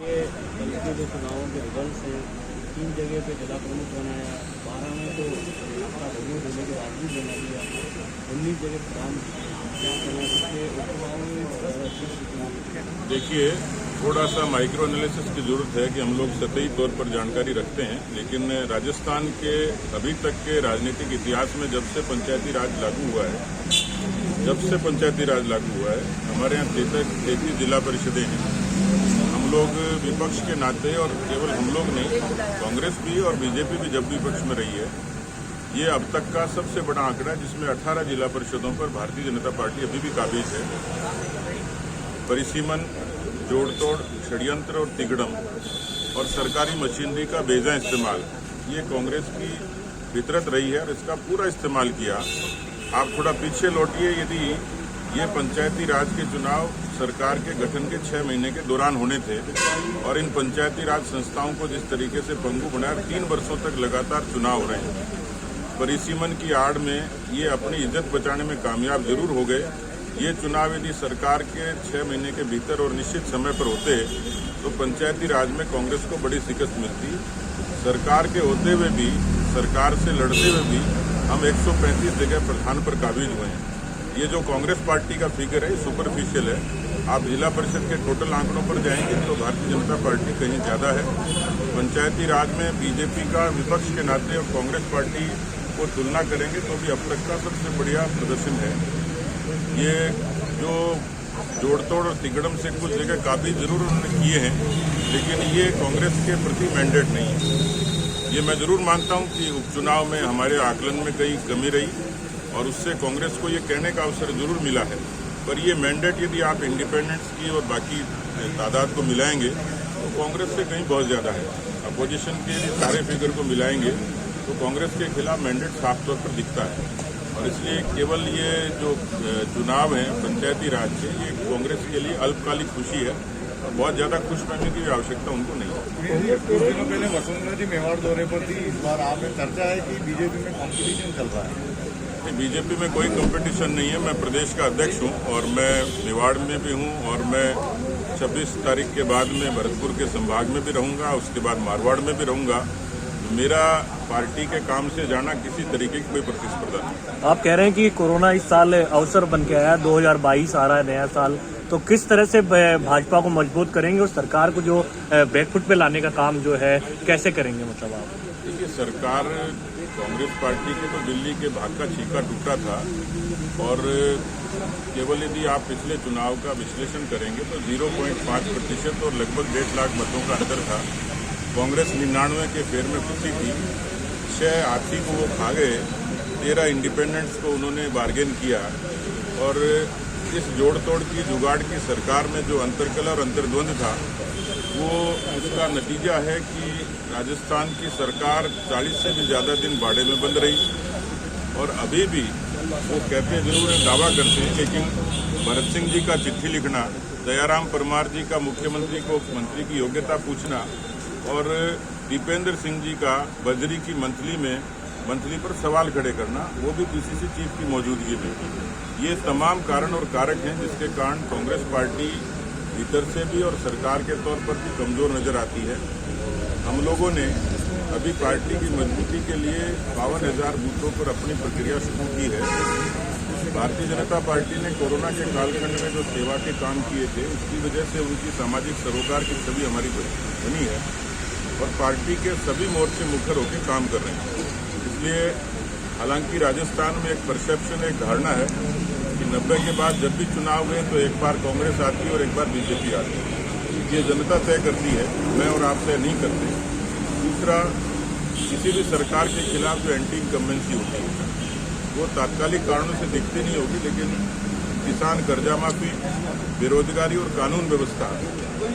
ये कल के जो चुनावों के रिजल्ट हैं, 3 जगह पे जिला प्रमुख बनाया, 12 में तो आपका दोनों जिले के बाद भी बना दिया, 19 जगह प्रधान। क्या कहना इसके उपचुनाव में? देखिए, थोड़ा सा माइक्रो एनालिसिस की जरूरत है कि हम लोग सतही तौर पर जानकारी रखते हैं, लेकिन राजस्थान के अभी तक के राजनीतिक इतिहास में जब से पंचायती राज लागू हुआ है, हमारे यहाँ 33 जिला परिषदें हैं। हम लोग विपक्ष के नाते, और केवल हम लोग नहीं, कांग्रेस भी और बीजेपी भी जब विपक्ष में रही है, ये अब तक का सबसे बड़ा आंकड़ा है, जिसमें 18 जिला परिषदों पर भारतीय जनता पार्टी अभी भी काबिज है। परिसीमन, जोड़तोड़, षड्यंत्र और तिगड़म और सरकारी मशीनरी का बेजा इस्तेमाल, ये कांग्रेस की फितरत रही है और इसका पूरा इस्तेमाल किया। आप थोड़ा पीछे लौटिए, यदि ये पंचायती राज के चुनाव सरकार के गठन के 6 महीने के दौरान होने थे और इन पंचायती राज संस्थाओं को जिस तरीके से पंगु बनाया, 3 वर्षों तक लगातार चुनाव हो रहे हैं। परिसीमन की आड़ में ये अपनी इज्जत बचाने में कामयाब जरूर हो गए। ये चुनाव यदि सरकार के 6 महीने के भीतर और निश्चित समय पर होते तो पंचायती राज में कांग्रेस को बड़ी शिकस्त मिलती। सरकार के होते हुए भी, सरकार से लड़ते हुए भी हम 135 जगह प्रधान पर काबिज हुए हैं। ये जो कांग्रेस पार्टी का फिगर है, सुपरफिशियल है। आप जिला परिषद के टोटल आंकड़ों पर जाएंगे तो भारतीय जनता पार्टी कहीं ज्यादा है। पंचायती राज में बीजेपी का विपक्ष के नाते और कांग्रेस पार्टी को तुलना करेंगे तो भी अब तक का सबसे बढ़िया प्रदर्शन है। ये जो जोड़तोड़ और तिगड़म से कुछ जगह काबिज जरूर उन्होंने किए हैं, लेकिन ये कांग्रेस के प्रति मैंडेट नहीं है। ये मैं जरूर मानता हूं कि उपचुनाव में हमारे आकलन में कई कमी रही और उससे कांग्रेस को ये कहने का अवसर जरूर मिला है, पर ये मैंडेट यदि आप इंडिपेंडेंट्स की और बाकी तादाद को मिलाएंगे तो कांग्रेस से कहीं बहुत ज़्यादा है। अपोजिशन के सारे फिगर को मिलाएंगे तो कांग्रेस के खिलाफ मैंडेट साफ तौर पर दिखता है और इसलिए केवल ये जो चुनाव हैं पंचायती राज के, ये कांग्रेस के लिए अल्पकालिक खुशी है और बहुत ज़्यादा खुश रहने की आवश्यकता उनको नहीं है। कुछ दिनों पहले वसुंधरा जी मेवाड़ दौरे पर थी, इस बार आप में चर्चा है कि बीजेपी में कॉम्पिटिशन चल रहा है। बीजेपी में कोई कंपटीशन नहीं है। मैं प्रदेश का अध्यक्ष हूं और मैं मेवाड़ में भी हूं और मैं 26 तारीख के बाद में भरतपुर के संभाग में भी रहूंगा, उसके बाद मारवाड़ में भी रहूंगा। मेरा पार्टी के काम से जाना किसी तरीके की कोई प्रतिस्पर्धा नहीं। आप कह रहे हैं कि कोरोना इस साल अवसर बन के आया, 2022 आ रहा है, नया साल, तो किस तरह से भाजपा को मजबूत करेंगे और सरकार को जो बैकफुट पे लाने का काम जो है कैसे करेंगे? मतलब आप देखिए, सरकार कांग्रेस पार्टी के तो दिल्ली के भाग का छीका टूटा था और केवल यदि आप पिछले चुनाव का विश्लेषण करेंगे तो 0.5% और लगभग 1.5 लाख मतों का अंतर था। कांग्रेस 99 के फेर में खुशी थी, 6 हाथी को वो खा गए, 13 इंडिपेंडेंट्स को उन्होंने बार्गेन किया और इस जोड़ तोड़ की जुगाड़ की सरकार में जो अंतर्कलह और अंतर्द्वंद था, वो इसका नतीजा है कि राजस्थान की सरकार 40 से भी ज़्यादा दिन बाड़े में बंद रही और अभी भी वो कहते जरूर हैं, दावा करते हैं, लेकिन भरत सिंह जी का चिट्ठी लिखना, दयाराम परमार जी का मुख्यमंत्री को मंत्री की योग्यता पूछना और दीपेंद्र सिंह जी का बजरी की मंथली पर सवाल खड़े करना, वो भी पीसीसी चीफ की मौजूदगी में, ये तमाम कारण और कारक हैं जिसके कारण कांग्रेस पार्टी भीतर से भी और सरकार के तौर पर भी कमजोर नजर आती है। हम लोगों ने अभी पार्टी की मजबूती के लिए 52,000 बूथों पर अपनी प्रक्रिया शुरू की है। भारतीय जनता पार्टी ने कोरोना के कालखंड में जो सेवा के काम किए थे, उसकी वजह से उनकी सामाजिक सरोकार की छवि हमारी बनी है और पार्टी के सभी मोर्चे मुखर होकर काम कर रहे हैं। इसलिए हालांकि राजस्थान में एक परसेप्शन, एक धारणा है कि 90 के बाद जब भी चुनाव हुए तो एक बार कांग्रेस आती है और एक बार बीजेपी आती है। ये जनता तय करती है, मैं और आप तय नहीं करते। दूसरा, किसी भी सरकार के खिलाफ जो एंटी इनकम्बेंसी होती है वो तात्कालिक कारणों से दिखती नहीं होगी, लेकिन किसान कर्जा माफी, बेरोजगारी और कानून व्यवस्था